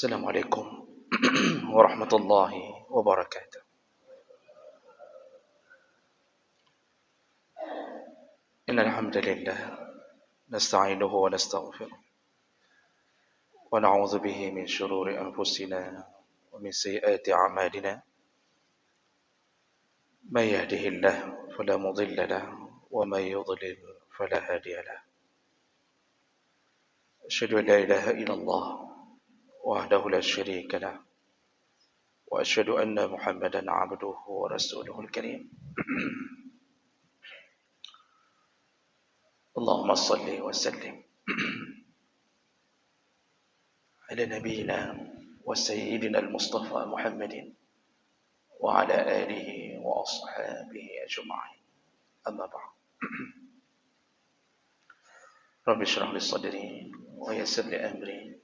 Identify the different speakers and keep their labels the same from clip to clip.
Speaker 1: السلام عليكم ورحمة الله وبركاته. إن الحمد لله نستعينه ونستغفره ونعوذ به من شرور أنفسنا ومن سيئات أعمالنا. من يهده الله فلا مضل له ومن يضلل فلا هادي له. أشهد أن لا إله إلا الله وحده لا شريك له وأشهد أن محمدا عبده ورسوله الكريم. اللهم صل وسلم على نبينا وسيدنا المصطفى محمد وعلى آله وأصحابه أجمعين. أما بعد. رب اشرح لي صدري ويسر لي أمري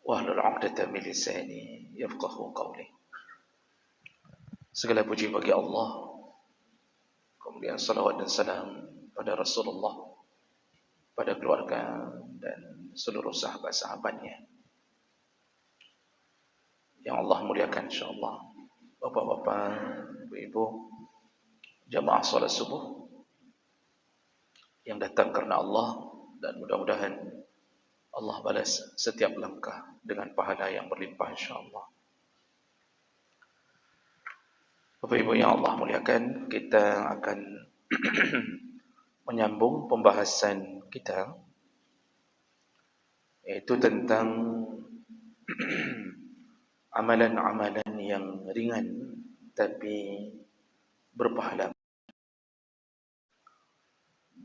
Speaker 1: واحلل عقدة من لساني يفقهوا قولي. Segala puji bagi Allah, kemudian salawat dan salam pada Rasulullah, pada keluarga dan seluruh sahabat-sahabatnya yang Allah muliakan insyaAllah. Bapak-bapak, ibu-ibu, jamaah salat subuh yang datang karena Allah, dan mudah-mudahan Allah balas setiap langkah dengan pahala yang berlimpah insyaAllah. Bapak-ibu yang Allah muliakan, kita akan menyambung pembahasan kita, yaitu tentang amalan-amalan yang ringan tapi berpahala.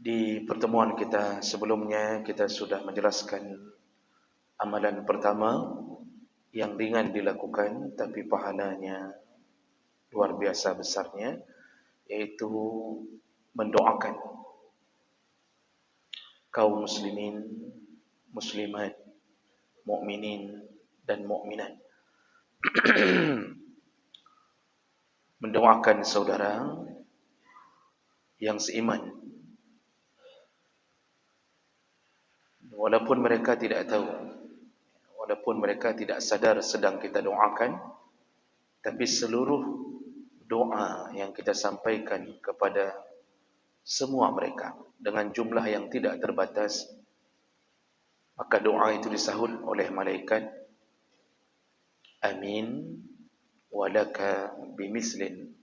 Speaker 1: Di pertemuan kita sebelumnya, kita sudah menjelaskan amalan pertama yang ringan dilakukan tapi pahalanya luar biasa besarnya, yaitu mendoakan kaum muslimin, muslimat, mukminin dan mukminat. Mendoakan saudara yang seiman, walaupun mereka tidak tahu, walaupun mereka tidak sadar sedang kita doakan, tapi seluruh doa yang kita sampaikan kepada semua mereka dengan jumlah yang tidak terbatas, maka doa itu disahut oleh malaikat. Amin walaka bimislin.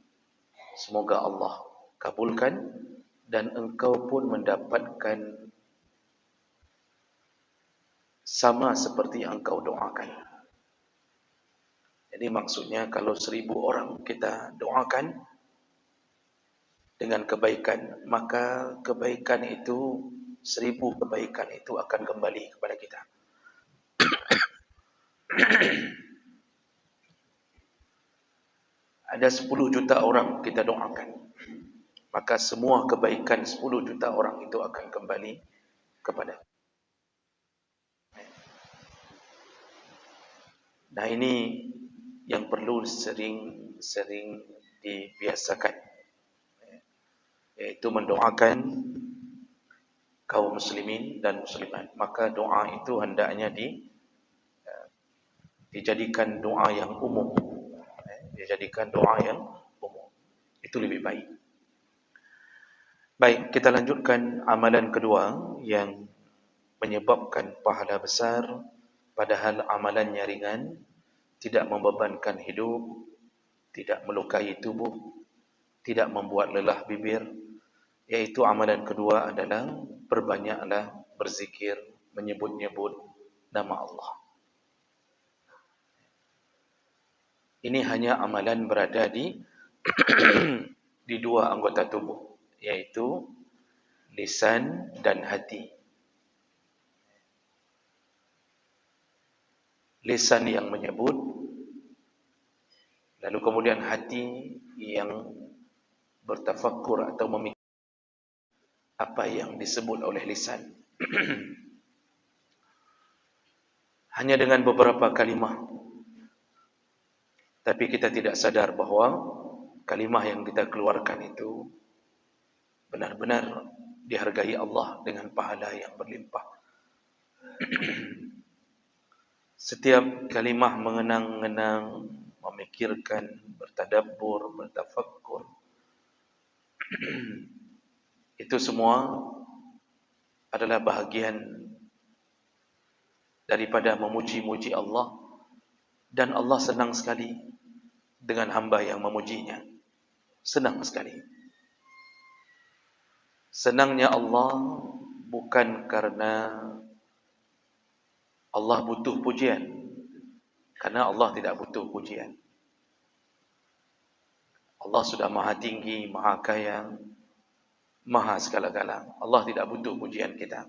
Speaker 1: Semoga Allah kabulkan dan engkau pun mendapatkan sama seperti yang engkau doakan. Jadi maksudnya kalau 1000 orang kita doakan dengan kebaikan, maka kebaikan itu, 1000 kebaikan itu akan kembali kepada kita. Ada 10 juta orang kita doakan, maka semua kebaikan 10 juta orang itu akan kembali kepada. Nah, ini yang perlu sering dibiasakan, yaitu mendoakan kaum muslimin dan muslimat. Maka doa itu hendaknya dijadikan doa yang umum. Dijadikan doa yang umum. Itu lebih baik. Baik, kita lanjutkan amalan kedua yang menyebabkan pahala besar, padahal amalannya ringan, tidak membebankan hidup, tidak melukai tubuh, tidak membuat lelah bibir, yaitu amalan kedua adalah berbanyaklah berzikir, menyebut-nyebut nama Allah. Ini hanya amalan berada di dua anggota tubuh, yaitu lisan dan hati. Lisan yang menyebut, lalu kemudian hati yang bertafakkur atau memikir apa yang disebut oleh lisan. Hanya dengan beberapa kalimah, tapi kita tidak sadar bahawa kalimah yang kita keluarkan itu benar-benar dihargai Allah dengan pahala yang berlimpah. Setiap kalimah mengenang-enang, memikirkan, bertadabbur, bertafakkur, itu semua adalah bahagian daripada memuji-muji Allah, dan Allah senang sekali dengan hamba yang memujinya. Senang sekali. Senangnya Allah bukan karena Allah butuh pujian, karena Allah tidak butuh pujian. Allah sudah maha tinggi, maha kaya, maha segala-gala. Allah tidak butuh pujian kita.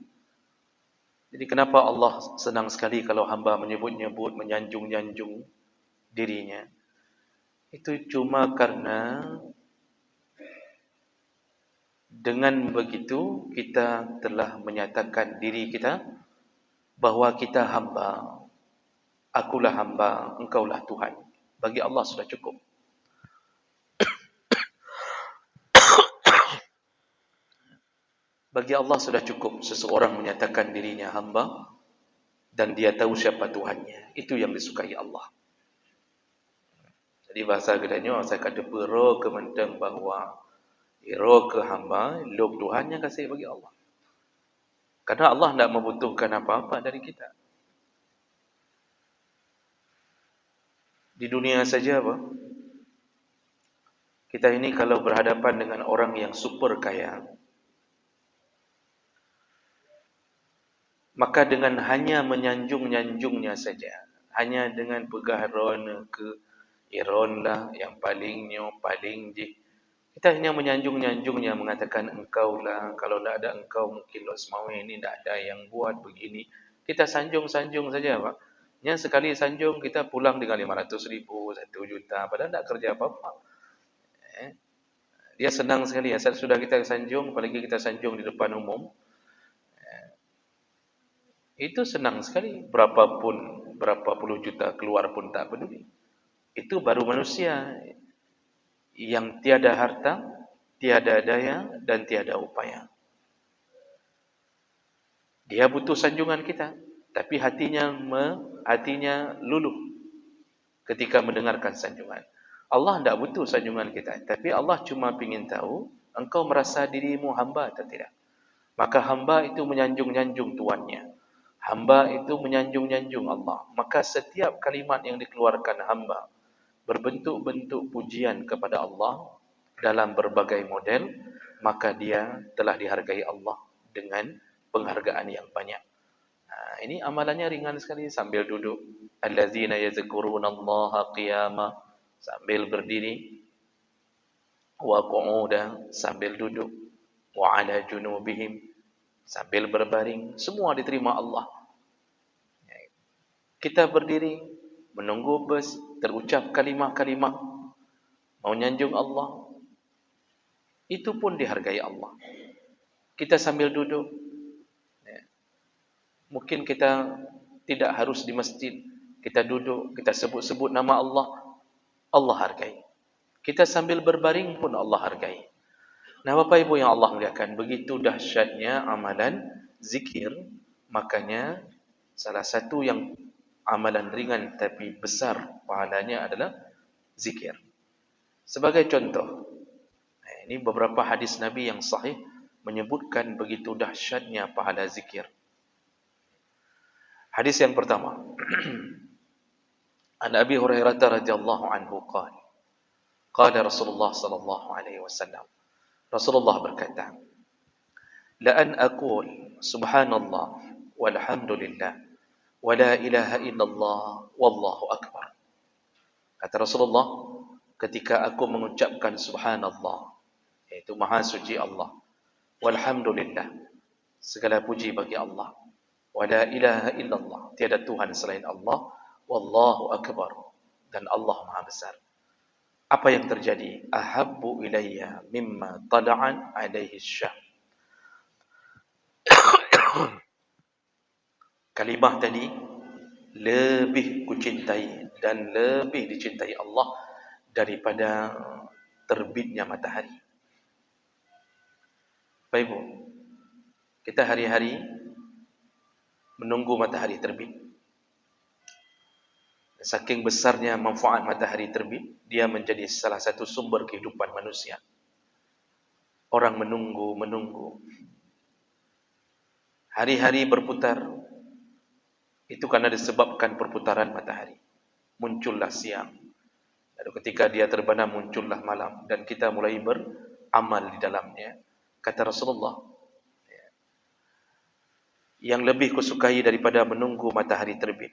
Speaker 1: Jadi kenapa Allah senang sekali kalau hamba menyebut-nyebut, menyanjung-nyanjung dirinya? Itu cuma karena dengan begitu kita telah menyatakan diri kita bahwa kita hamba. Akulah hamba, engkaulah Tuhan. Bagi Allah sudah cukup. Bagi Allah sudah cukup seseorang menyatakan dirinya hamba dan dia tahu siapa Tuhannya. Itu yang disukai Allah. Jadi bahasa kedanya saya kata pero kementang bahawa iro ke hamba, log Tuhannya kasih bagi Allah. Karena Allah tidak membutuhkan apa-apa dari kita. Di dunia saja apa? Kita ini kalau berhadapan dengan orang yang super kaya, maka dengan hanya menyanjung-nyanjungnya saja, hanya dengan pegaharon ke iron lah yang palingnya, paling je, kita hanya menyanjung-nyanjungnya, mengatakan engkau lah, kalau tidak ada engkau mungkin Los Mawi ini tidak ada yang buat begini. Kita sanjung-sanjung saja Pak. Yang sekali sanjung kita pulang dengan 500,000, 1 juta, padahal tidak kerja apa-apa. Dia senang sekali. Asal sudah kita sanjung, apalagi kita sanjung di depan umum, itu senang sekali. Berapa puluh juta keluar pun tak peduli. Itu baru manusia yang tiada harta, tiada daya, dan tiada upaya. Dia butuh sanjungan kita, tapi hatinya luluh ketika mendengarkan sanjungan. Allah tidak butuh sanjungan kita, tapi Allah cuma ingin tahu engkau merasa dirimu hamba atau tidak. Maka hamba itu menyanjung-nyanjung tuannya. Hamba itu menyanjung-nyanjung Allah. Maka setiap kalimat yang dikeluarkan hamba berbentuk-bentuk pujian kepada Allah dalam berbagai model, maka dia telah dihargai Allah dengan penghargaan yang banyak. Ini amalannya ringan sekali, sambil duduk. Allazina yazkurunallaha qiyama, sambil berdiri, wa qu'udan, sambil duduk, wa ala junubihim, sambil berbaring, semua diterima Allah. Kita berdiri, menunggu bus, terucap kalimah-kalimah, mau nyanjung Allah, itu pun dihargai Allah. Kita sambil duduk, mungkin kita tidak harus di masjid, kita duduk, kita sebut-sebut nama Allah, Allah hargai. Kita sambil berbaring pun Allah hargai. Nah Bapak Ibu yang Allah muliakan, begitu dahsyatnya amalan zikir. Makanya salah satu yang amalan ringan tapi besar pahalanya adalah zikir. Sebagai contoh, ini beberapa hadis Nabi yang sahih menyebutkan begitu dahsyatnya pahala zikir. Hadis yang pertama, An Abi Hurairah radhiyallahu anhu qala Rasulullah sallallahu alaihi wasallam, Rasulullah berkata, la an aqul subhanallah walhamdulillah wa la ilaha illallah wallahu akbar. Kata Rasulullah, ketika aku mengucapkan subhanallah, yaitu maha suci Allah, walhamdulillah, segala puji bagi Allah, wa la ilaha illallah, tiada Tuhan selain Allah, wallahu akbar, dan Allah maha besar. Apa yang terjadi? Ahabbu ilayya mimma tala'an alaihi syam. Kalimah tadi lebih kucintai dan lebih dicintai Allah daripada terbitnya matahari. Baik Ibu, kita hari-hari menunggu matahari terbit. Saking besarnya manfaat matahari terbit, dia menjadi salah satu sumber kehidupan manusia. Orang menunggu. Hari-hari berputar, itu karena disebabkan perputaran matahari. Muncullah siang. Lalu ketika dia terbenam, muncullah malam. Dan kita mulai beramal di dalamnya. Kata Rasulullah, yang lebih kusukai daripada menunggu matahari terbit,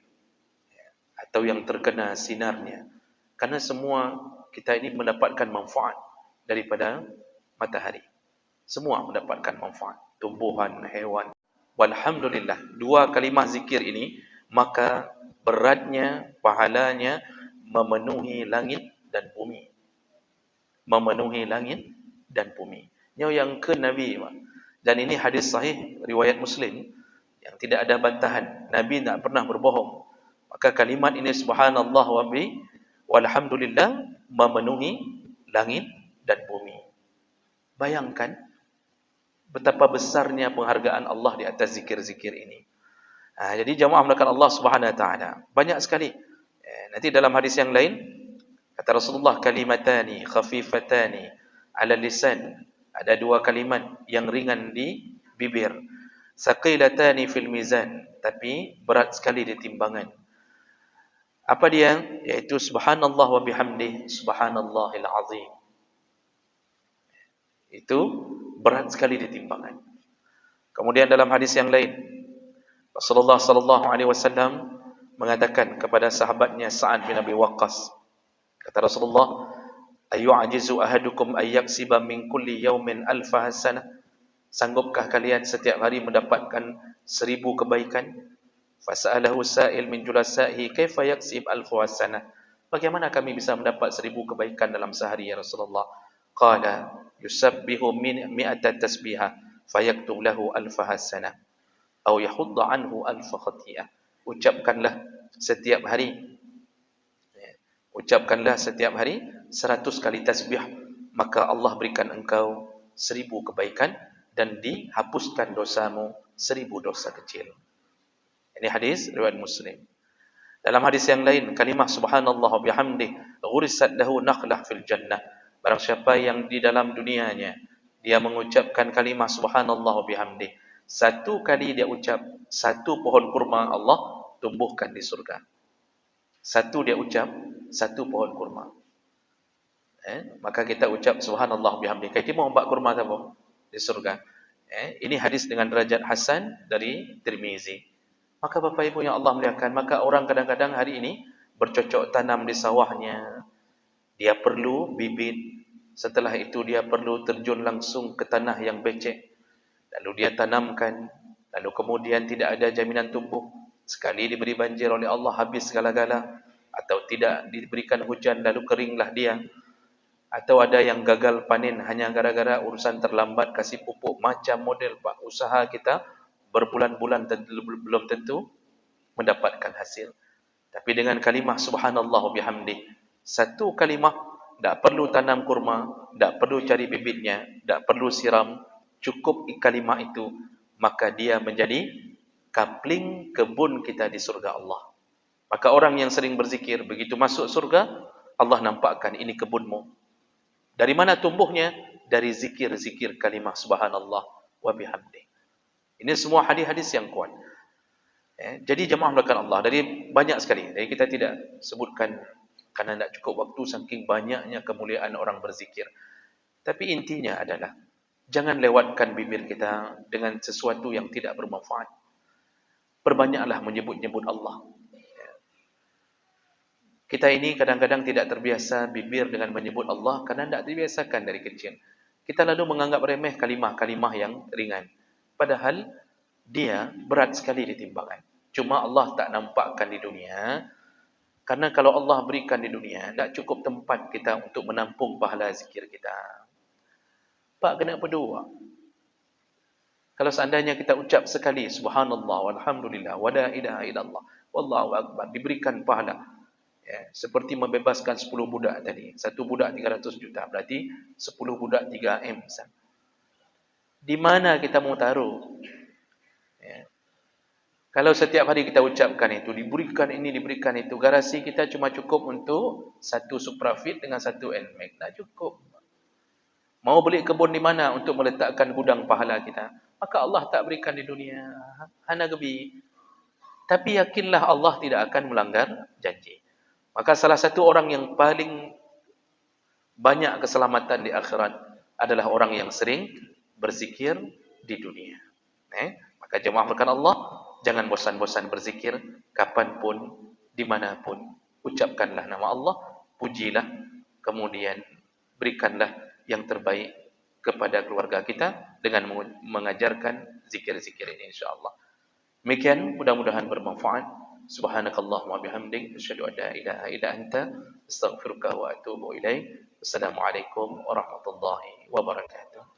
Speaker 1: atau yang terkena sinarnya. Karena semua kita ini mendapatkan manfaat daripada matahari. Semua mendapatkan manfaat. Tumbuhan, hewan. Walhamdulillah. Dua kalimah zikir ini, maka beratnya, pahalanya memenuhi langit dan bumi. Memenuhi langit dan bumi. Yang ke Nabi. Dan ini hadis sahih, riwayat Muslim, yang tidak ada bantahan. Nabi tak pernah berbohong. Maka kalimat ini subhanallah wa bi walhamdulillah memenuhi langit dan bumi. Bayangkan betapa besarnya penghargaan Allah di atas zikir-zikir ini. Jadi jamaah melakukan Allah Subhanahu wa taala. Banyak sekali. Nanti dalam hadis yang lain kata Rasulullah, kalimatani khafifatani ala lisan. Ada dua kalimat yang ringan di bibir. Saqilatani fil mizan, tapi berat sekali di timbangan. Apa dia? Yaitu subhanallah wa bihamdih subhanallahil azim. Itu berat sekali di timbangan. Kemudian dalam hadis yang lain, Rasulullah sallallahu alaihi wasallam mengatakan kepada sahabatnya Sa'ad bin Abi Waqqas, kata Rasulullah, ayyu'ajizu ahadukum ayyaksiba min kulli yawmin alfa hasanah? Sanggupkah kalian setiap hari mendapatkan 1000 kebaikan? Fasa'alahu sa'il min julasa'ihi kaifa yaksib alfa hasanah? Bagaimana kami bisa mendapat 1000 kebaikan dalam sehari ya Rasulullah? Qala yusabbihu min mi'ata tasbihah fayaktub lahu alfa hasanah atau yahudda anhu alfa khati'ah. Ucapkanlah setiap hari 100 kali tasbih, maka Allah berikan engkau 1000 kebaikan dan dihapuskan dosamu 1000 dosa kecil. Ini hadis riwayat Muslim. Dalam hadis yang lain, kalimah subhanallah wa bihamdih ghurisat lahu nakhlah fil jannah. Barang siapa yang di dalam dunianya dia mengucapkan kalimah subhanallah wa bihamdih, satu kali dia ucap, satu pohon kurma Allah tumbuhkan di surga. Satu dia ucap, satu pohon kurma. Maka kita ucap subhanallah bihamdi. Kita mau mbak kurma apa di surga. Ini hadis dengan derajat hasan dari Tirmizi. Maka Bapak Ibu yang Allah muliakan, maka orang kadang-kadang hari ini bercocok tanam di sawahnya. Dia perlu bibit. Setelah itu dia perlu terjun langsung ke tanah yang becek. Lalu dia tanamkan. Lalu kemudian tidak ada jaminan tumbuh. Sekali diberi banjir oleh Allah habis segala-gala. Atau tidak diberikan hujan lalu keringlah dia. Atau ada yang gagal panen hanya gara-gara urusan terlambat kasih pupuk. Macam model Pak, usaha kita berbulan-bulan belum tentu mendapatkan hasil. Tapi dengan kalimah subhanallah wa bihamdih, satu kalimah, tak perlu tanam kurma, tak perlu cari bibitnya, tak perlu siram, cukup kalimah itu, maka dia menjadi kapling kebun kita di surga Allah. Maka orang yang sering berzikir, begitu masuk surga, Allah nampakkan ini kebunmu. Dari mana tumbuhnya? Dari zikir-zikir kalimah subhanallah wa bihamdih. Ini semua hadis-hadis yang kuat. Jadi jemaah melakukan Allah, dari banyak sekali. Jadi kita tidak sebutkan karena tidak cukup waktu saking banyaknya kemuliaan orang berzikir. Tapi intinya adalah jangan lewatkan bibir kita dengan sesuatu yang tidak bermanfaat. Perbanyaklah menyebut-nyebut Allah. Kita ini kadang-kadang tidak terbiasa bibir dengan menyebut Allah karena tidak terbiasakan dari kecil. Kita lalu menganggap remeh kalimah-kalimah yang ringan. Padahal dia berat sekali di timbangan. Cuma Allah tak nampakkan di dunia. Karena kalau Allah berikan di dunia, tak cukup tempat kita untuk menampung pahala zikir kita. Pak, kena berdua. Kalau seandainya kita ucap sekali subhanallah walhamdulillah wa la ilaha illallah wallahu akbar, diberikan pahala. Seperti membebaskan 10 budak tadi. Satu budak 300 juta. Berarti 10 budak 3M. Di mana kita mau taruh? Kalau setiap hari kita ucapkan itu, diberikan ini, diberikan itu, garasi kita cuma cukup untuk satu Suprafit dengan satu NMAX. Tak cukup. Mau beli kebun di mana untuk meletakkan gudang pahala kita? Maka Allah tak berikan di dunia. Hana gebi. Tapi yakinlah Allah tidak akan melanggar janji. Maka salah satu orang yang paling banyak keselamatan di akhirat adalah orang yang sering berzikir di dunia. Maka jemaah berkan Allah, jangan bosan-bosan berzikir kapanpun, dimanapun. Ucapkanlah nama Allah, pujilah, kemudian berikanlah yang terbaik kepada keluarga kita dengan mengajarkan zikir-zikir ini insyaAllah. Demikian, mudah-mudahan bermanfaat. Subhanakallahumma bihamdik, asyhadu an la ilaha illa anta, astaghfiruka wa atubu ilaik. Assalamualaikum warahmatullahi wabarakatuh.